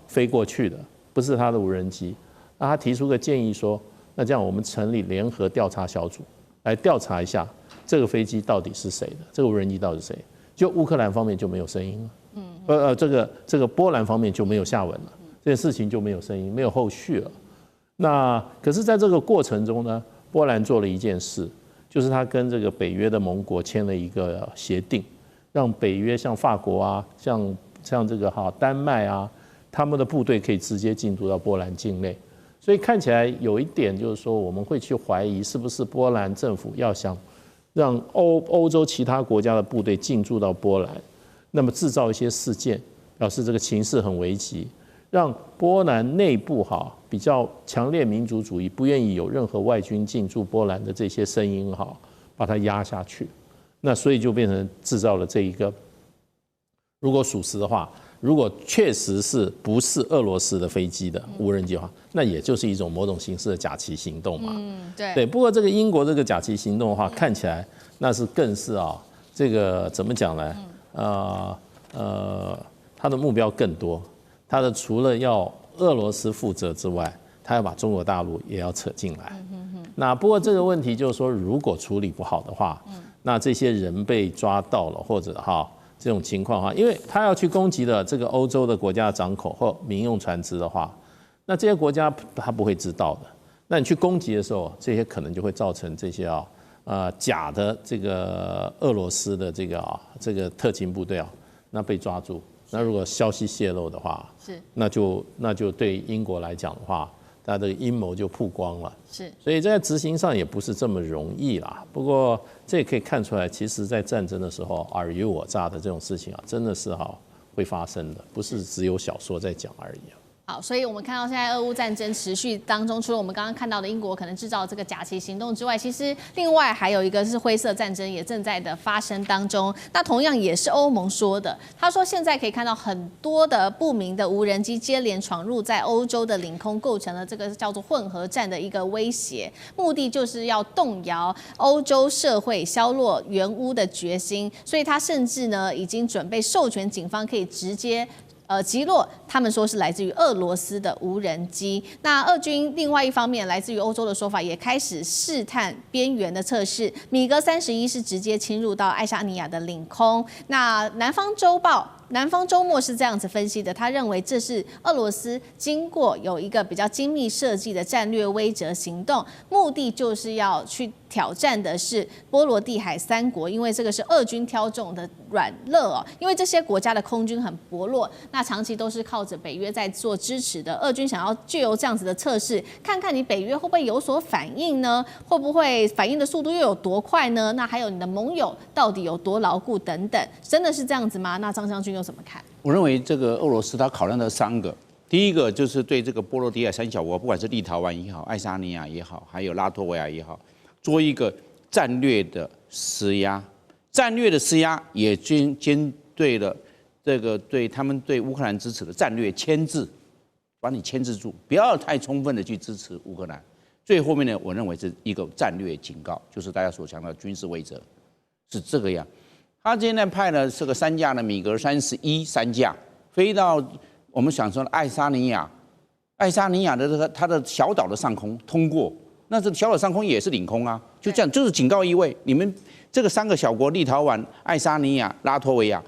飞过去的，不是他的无人机。那他提出个建议说，那这样我们成立联合调查小组来调查一下这个飞机到底是谁的，这个无人机到底是谁？就乌克兰方面就没有声音了，这个波兰方面就没有下文了，这件事情就没有声音，没有后续了。那可是在这个过程中呢，波兰做了一件事，就是他跟这个北约的盟国签了一个协定，让北约像法国啊，像这个丹麦啊，他们的部队可以直接进入到波兰境内。所以看起来有一点就是说，我们会去怀疑是不是波兰政府要想让欧洲其他国家的部队进驻到波兰，那么制造一些事件，表示这个情势很危急，让波兰内部比较强烈民族主义，不愿意有任何外军进驻波兰的这些声音把它压下去。那所以就变成制造了这一个，如果属实的话，如果确实是不是俄罗斯的飞机的无人机的话，那也就是一种某种形式的假旗行动嘛。对。不过这个英国这个假旗行动的话，看起来那是更是这个怎么讲呢？它的目标更多，它的除了要俄罗斯负责之外，他要把中国大陆也要扯进来。那不过这个问题就是说，如果处理不好的话，那这些人被抓到了，或者这种情况因为他要去攻击的这个欧洲的国家的港口或民用船只的话，那这些国家他不会知道的。那你去攻击的时候，这些可能就会造成这些假的这个俄罗斯的这个特勤部队那被抓住。那如果消息泄露的话，那就对英国来讲的话，他的阴谋就曝光了。所以在执行上也不是这么容易啦。不过这也可以看出来，其实在战争的时候尔虞我诈的这种事情真的是会发生的，不是只有小说在讲而已。好，所以我们看到现在俄乌战争持续当中，除了我们刚刚看到的英国可能制造这个假旗行动之外，其实另外还有一个是灰色战争也正在的发生当中。那同样也是欧盟说的，他说现在可以看到很多的不明的无人机接连闯入在欧洲的领空，构成了这个叫做混合战的一个威胁，目的就是要动摇欧洲社会削弱援乌的决心。所以他甚至呢已经准备授权警方可以直接击落他们说是来自于俄罗斯的无人机。那俄军另外一方面，来自于欧洲的说法也开始试探边缘的测试，米格31是直接侵入到爱沙尼亚的领空。那南方周末是这样子分析的，他认为这是俄罗斯经过有一个比较精密设计的战略威慑行动，目的就是要去挑战的是波罗的海3国，因为这个是俄军挑中的软肋因为这些国家的空军很薄弱，那长期都是靠着北约在做支持的。俄军想要就由这样子的测试，看看你北约会不会有所反应呢？会不会反应的速度又有多快呢？那还有你的盟友到底有多牢固等等，真的是这样子吗？那张将军又怎么看？我认为这个俄罗斯他考量的3个，第一个就是对这个波罗的海3小国，不管是立陶宛也好、爱沙尼亚也好，还有拉脱维亚也好，做一个战略的施压。战略的施压也兼对了这个对他们对乌克兰支持的战略牵制，把你牵制住，不要太充分的去支持乌克兰。最后面呢，我认为是一个战略警告，就是大家所强调的军事威慑，是这个样。他现在派了这个3架的米格31 3架飞到我们想说的爱沙尼亚的这个它的小岛的上空通过，那这小岛上空也是领空啊，就这样，就是警告意味，你们这个3个小国立陶宛、爱沙尼亚、拉脱维亚，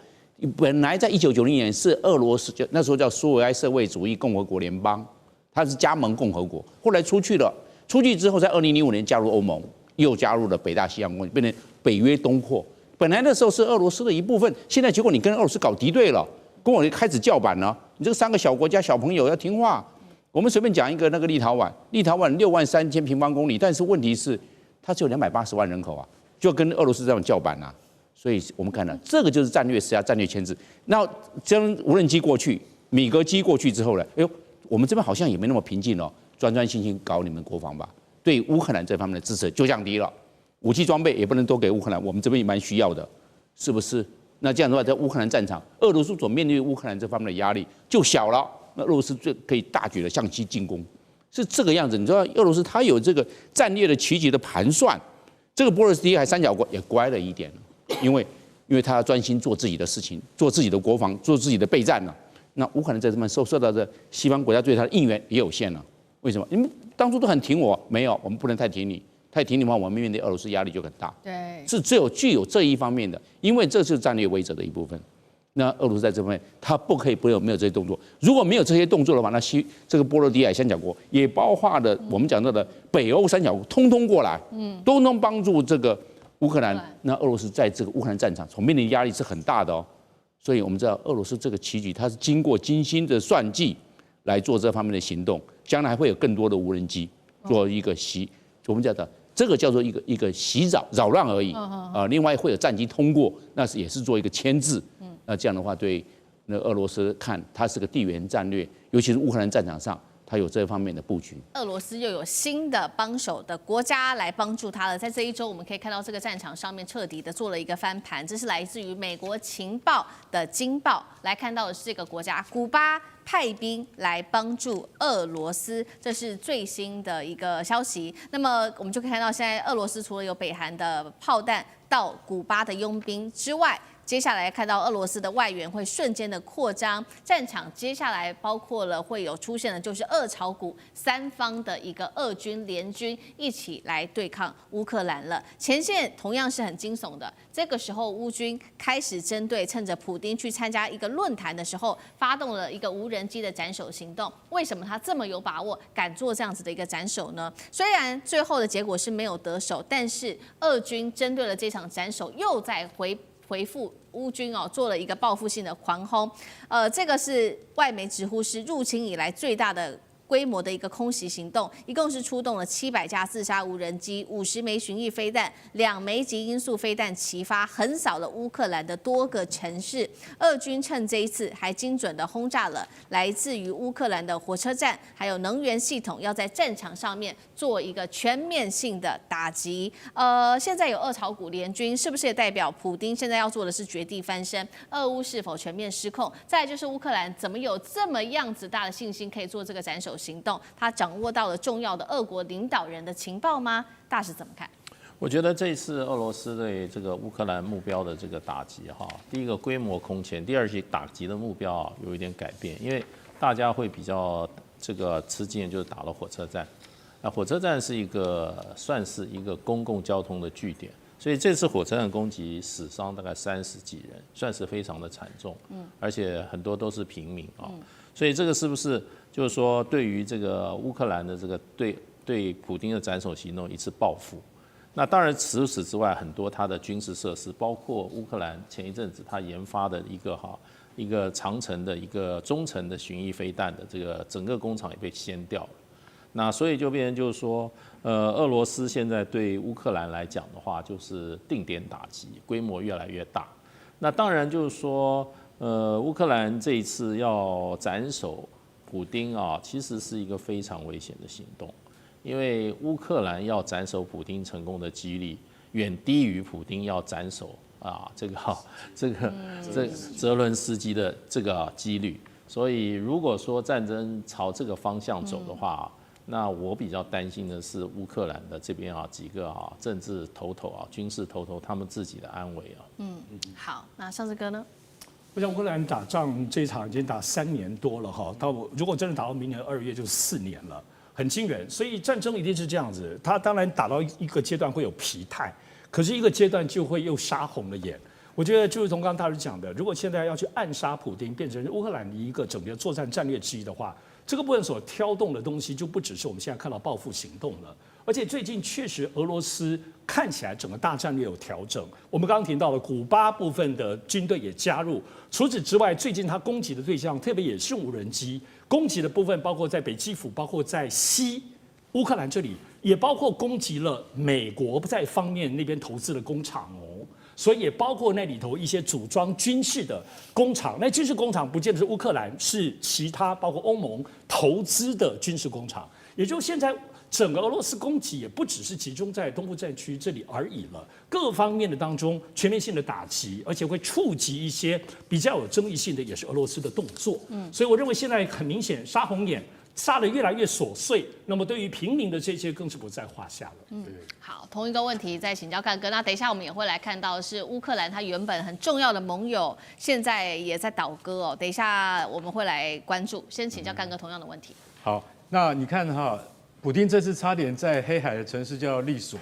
本来在1990年是俄罗斯，那时候叫苏维埃社会主义共和国联邦，它是加盟共和国，后来出去了，出去之后在2005年加入欧盟，又加入了北大西洋公约，变成北约东扩。本来那时候是俄罗斯的一部分，现在结果你跟俄罗斯搞敌对了，跟我开始叫板了。你这个3个小国家小朋友要听话。我们随便讲一个那个立陶宛63000平方公里，但是问题是它只有280万人口啊，就跟俄罗斯这样叫板啊。所以我们看到这个就是战略施压、战略牵制。那将无人机过去、米格机过去之后呢，哎呦，我们这边好像也没那么平静哦，专心搞你们国防吧。对乌克兰这方面的支持就降低了，武器装备也不能多给乌克兰，我们这边也蛮需要的，是不是？那这样的话，在乌克兰战场，俄罗斯所面对乌克兰这方面的压力就小了，那俄罗斯就可以大举的向其进攻，是这个样子。你知道，俄罗斯它有这个战略的棋局的盘算，这个波罗的海三角国也乖了一点，因为他要专心做自己的事情，做自己的国防，做自己的备战了。那乌克兰在这边受到的西方国家对他的应援也有限了。为什么？你们当初都很挺我，没有，我们不能太挺你，太挺你的话，我们面对俄罗斯压力就很大。对，是只有具有这一方面的，因为这是战略威慑的一部分。那俄罗斯在这方面，他不可以没有这些动作。如果没有这些动作的话，那这个波罗的海三角国也包括了我们讲到的北欧三角国，通通过来，都能帮助这个乌克兰。那俄罗斯在这个乌克兰战场所面临的压力是很大的哦。所以我们知道，俄罗斯这个棋局，它是经过精心的算计来做这方面的行动。将来还会有更多的无人机做一个我们讲的这个叫做一个袭扰乱而已。另外会有战机通过，那也是做一个牵制。那这样的话，对那俄罗斯看它是个地缘战略，尤其是乌克兰战场上，它有这方面的布局。俄罗斯又有新的帮手的国家来帮助他了。在这一周，我们可以看到这个战场上面彻底的做了一个翻盘。这是来自于美国情报的惊爆，来看到的是这个国家古巴派兵来帮助俄罗斯，这是最新的一个消息。那么我们就可以看到，现在俄罗斯除了有北韩的炮弹到古巴的佣兵之外，接下来看到俄罗斯的外援会瞬间的扩张，战场接下来包括了会有出现的就是俄朝古三方的一个俄军联军一起来对抗乌克兰了。前线同样是很惊悚的，这个时候乌军开始针对趁着普丁去参加一个论坛的时候，发动了一个无人机的斩首行动。为什么他这么有把握敢做这样子的一个斩首呢？虽然最后的结果是没有得手，但是俄军针对了这场斩首又在回复乌军做了一个报复性的狂轰，这个是外媒直呼是入侵以来最大的规模的一个空袭行动，一共是出动了700架自杀无人机、50枚巡弋飞弹、2枚极音速飞弹齐发，横扫了乌克兰的多个城市。俄军趁这一次还精准的轰炸了来自于乌克兰的火车站，还有能源系统，要在战场上面做一个全面性的打击。现在有俄朝古联军，是不是也代表普丁现在要做的是绝地翻身？俄乌是否全面失控？再来就是乌克兰怎么有这么样子大的信心可以做这个斩首行动？他掌握到了重要的俄国领导人的情报吗？大使怎么看？我觉得这一次俄罗斯对这个乌克兰目标的这个打击第一个规模空前，第二是打击的目标有一点改变，因为大家会比较这个吃惊，就是打了火车站。那火车站是算是一个公共交通的据点，所以这次火车站攻击死伤大概30几人，算是非常的惨重。而且很多都是平民所以这个是不是就是说对于这个乌克兰的这个对普丁的斩首行动一次报复？那当然除此之外，很多它的军事设施，包括乌克兰前一阵子它研发的一个长程的一个中程的巡弋飞弹的这个整个工厂也被掀掉了。那所以就变成就是说，俄罗斯现在对乌克兰来讲的话，就是定点打击，规模越来越大。那当然就是说，乌克兰这一次要斩首普丁其实是一个非常危险的行动，因为乌克兰要斩首普丁成功的几率远低于普丁要斩首这泽伦斯基的这个几率。所以如果说战争朝这个方向走的话，那我比较担心的是乌克兰的这边几个政治头头军事头头他们自己的安危好，那尚志哥呢？我想乌克兰打仗这一场已经打3年多了如果真的打到明年2月就4年了，很惊人。所以战争一定是这样子，它当然打到一个阶段会有疲态，可是一个阶段就会又杀红了眼。我觉得就是从刚刚大使讲的，如果现在要去暗杀普丁，变成乌克兰的一个整个作战战略之一的话，这个部分所挑动的东西就不只是我们现在看到报复行动了，而且最近确实俄罗斯看起来整个大战略有调整。我们刚刚提到了古巴部分的军队也加入，除此之外，最近他攻击的对象特别也是无人机攻击的部分，包括在北基辅，包括在西乌克兰这里，也包括攻击了美国在方面那边投资的工厂所以也包括那里头一些组装军事的工厂。那军事工厂不见得是乌克兰，是其他包括欧盟投资的军事工厂。也就是现在整个俄罗斯攻击也不只是集中在东部战区这里而已了，各方面的当中全面性的打击，而且会触及一些比较有争议性的，也是俄罗斯的动作。所以我认为现在很明显杀红眼。杀得越来越琐碎，那么对于平民的这些更是不在话下了。好，同一个问题再请教干哥。那等一下我们也会来看到是乌克兰它原本很重要的盟友，现在也在倒戈哦。等一下我们会来关注。先请教干哥同样的问题。好，那你看哈，普丁这次差点在黑海的城市叫利索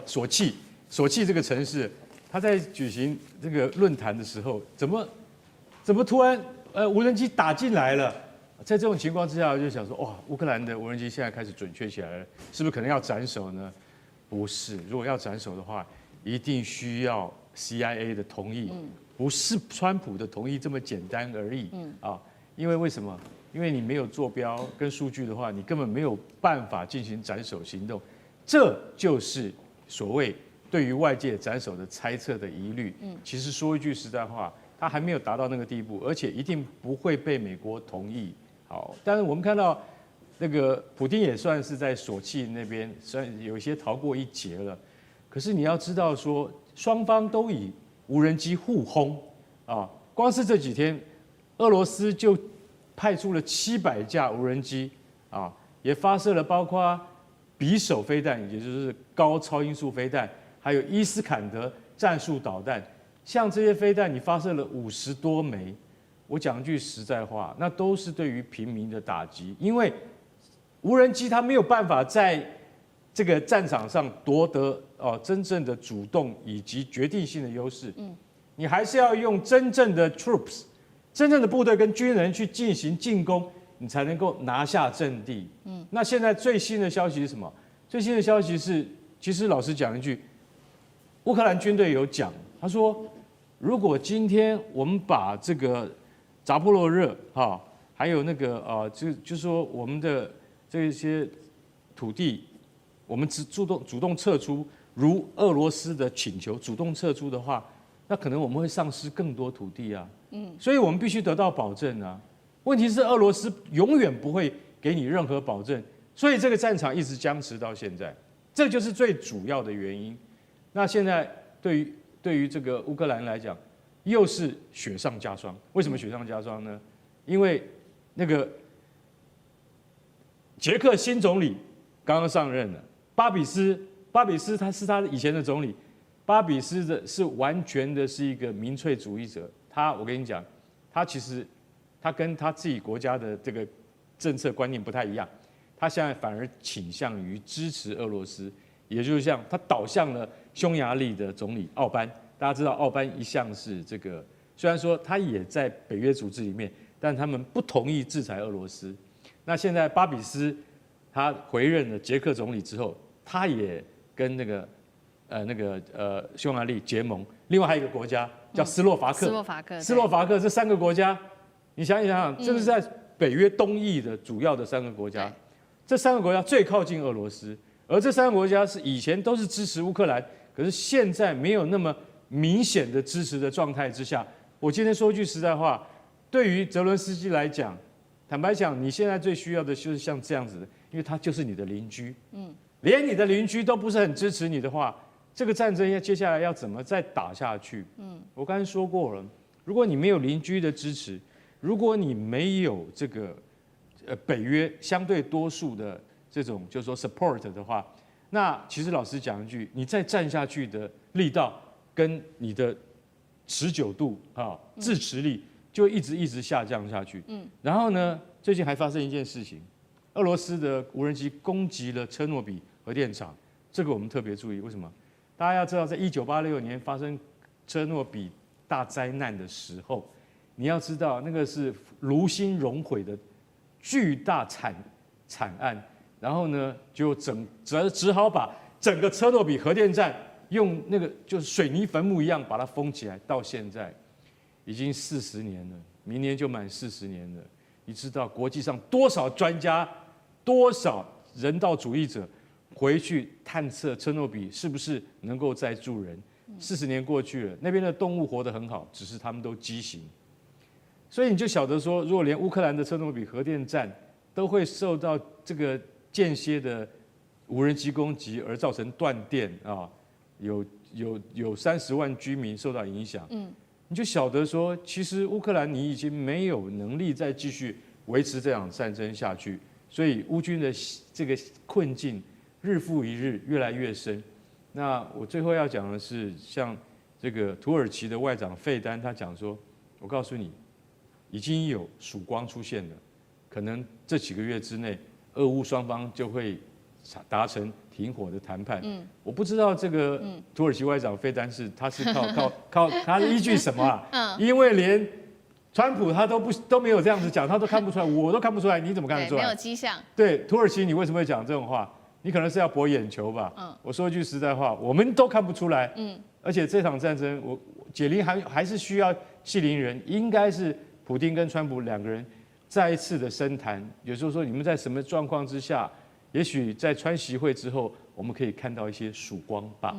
索契这个城市，他在举行这个论坛的时候，怎么突然无人机打进来了？在这种情况之下，我就想说，哇，乌克兰的无人机现在开始准确起来了，是不是可能要斩首呢？不是，如果要斩首的话，一定需要 CIA 的同意，不是川普的同意这么简单而已。因为什么？因为你没有坐标跟数据的话，你根本没有办法进行斩首行动。这就是所谓对于外界斩首的猜测的疑虑。其实说一句实在话，他还没有达到那个地步，而且一定不会被美国同意。好，但是我们看到那个普丁也算是在索契那边，算有一些逃过一劫了。可是你要知道说，双方都以无人机互轰啊，光是这几天，俄罗斯就派出了700架无人机啊，也发射了包括匕首飞弹，也就是高超音速飞弹，还有伊斯坎德战术导弹。像这些飞弹，你发射了50多枚。我讲句实在话，那都是对于平民的打击，因为无人机它没有办法在这个战场上夺得真正的主动以及决定性的优势。你还是要用真正的 troops， 真正的部队跟军人去进行进攻，你才能够拿下阵地。那现在最新的消息是什么？最新的消息是，其实老实讲一句，乌克兰军队有讲，他说，如果今天我们把这个扎波罗热还有那个就是说我们的这些土地，我们主动撤出，如俄罗斯的请求主动撤出的话，那可能我们会丧失更多土地啊。所以我们必须得到保证啊。问题是俄罗斯永远不会给你任何保证，所以这个战场一直僵持到现在，这就是最主要的原因。那现在对于这个乌克兰来讲，又是雪上加霜。为什么雪上加霜呢？因为那个捷克新总理刚刚上任了，巴比斯他是他以前的总理，巴比斯是完全的是一个民粹主义者。我跟你讲，他其实他跟他自己国家的这个政策观念不太一样，他现在反而倾向于支持俄罗斯，也就是像他倒向了匈牙利的总理奥班。大家知道奥班一向是这个，虽然说他也在北约组织里面，但他们不同意制裁俄罗斯。那现在巴比斯他回任了捷克总理之后，他也跟那个匈牙利结盟。另外还有一个国家叫斯洛伐克，斯洛伐克这3个国家，你想一想，这是在北约东翼的主要的3个国家，这3个国家最靠近俄罗斯，而这3个国家是以前都是支持乌克兰，可是现在没有那么明显的支持的状态之下，我今天说句实在话，对于泽伦斯基来讲，坦白讲，你现在最需要的就是像这样子的，因为他就是你的邻居，连你的邻居都不是很支持你的话，这个战争接下来要怎么再打下去？我刚才说过了，如果你没有邻居的支持，如果你没有这个北约相对多数的这种就是说 support 的话，那其实老实讲一句，你再战下去的力道跟你的持久度支持力就一直下降下去。然后呢，最近还发生一件事情，俄罗斯的无人机攻击了车诺比核电厂，这个我们特别注意。为什么？大家要知道，在1986年发生车诺比大灾难的时候，你要知道那个是炉心熔毁的巨大惨案，然后呢，就只好把整个车诺比核电站用那个就是水泥坟墓一样把它封起来，到现在已经40年了，明年就满40年了。你知道国际上多少专家、多少人道主义者回去探测车诺比是不是能够再住人？ 40年过去了，那边的动物活得很好，只是他们都畸形。所以你就晓得说，如果连乌克兰的车诺比核电站都会受到这个间歇的无人机攻击而造成断电啊，有30万居民受到影响，你就晓得说，其实乌克兰你已经没有能力再继续维持这场战争下去，所以乌军的这个困境日复一日，越来越深。那我最后要讲的是，像这个土耳其的外长费丹，他讲说，我告诉你，已经有曙光出现了，可能这几个月之内，俄乌双方就会达成停火的谈判。我不知道这个土耳其外长费丹他是靠他依据什么啊？因为连川普他都没有这样子讲，他都看不出来，我都看不出来，你怎么看得出来？没有迹象。对，土耳其你为什么会讲这种话？你可能是要博眼球吧？我说一句实在话，我们都看不出来。而且这场战争，解铃还是需要系铃人，应该是普丁跟川普2个人再一次的深谈。有时候说你们在什么状况之下，也许在川习会之后，我们可以看到一些曙光吧。